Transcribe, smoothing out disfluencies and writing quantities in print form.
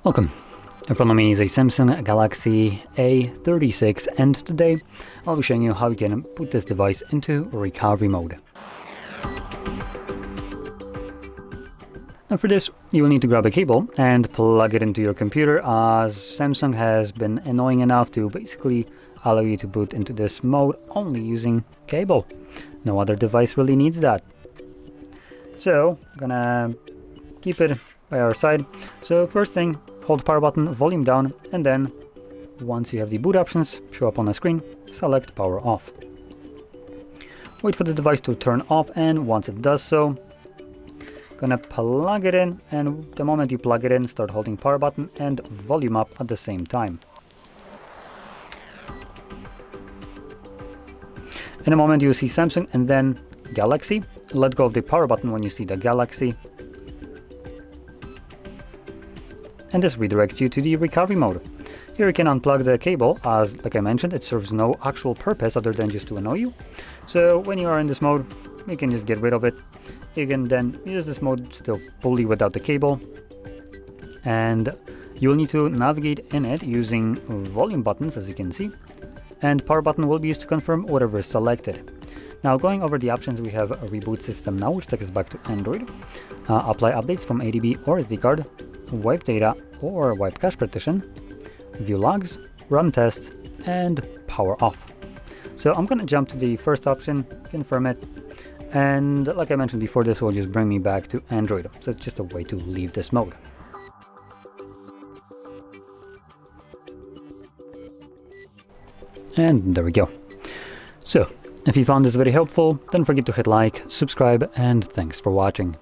Welcome. In front of me is a Samsung Galaxy A36 and today I'll be showing you how you can put this device into recovery mode. Now for this you will need to grab a cable and plug it into your computer, as Samsung has been annoying enough to basically allow you to boot into this mode only using cable. No other device really needs that. So I'm gonna keep it by our side. So first thing, hold power button, volume down, and then once you have the boot options show up on the screen, select power off. Wait for the device to turn off, and once it does so, gonna plug it in, and the moment you plug it in, start holding power button and volume up at the same time. In a moment you will see Samsung and then Galaxy. Let go of the power button when you see the Galaxy, and this redirects you to the recovery mode. Here you can unplug the cable, as like I mentioned, it serves no actual purpose other than just to annoy you. So when you are in this mode, you can just get rid of it. You can then use this mode still fully without the cable, and you'll need to navigate in it using volume buttons, as you can see, and power button will be used to confirm whatever is selected. Now going over the options, we have a reboot system now, which takes us back to Android, apply updates from ADB or SD card, wipe data or wipe cache partition, view logs, run tests, and power off. So I'm going to jump to the first option, confirm it, and like I mentioned before, this will just bring me back to Android. So it's just a way to leave this mode. And there we go. So if you found this very helpful, don't forget to hit like, subscribe, and thanks for watching.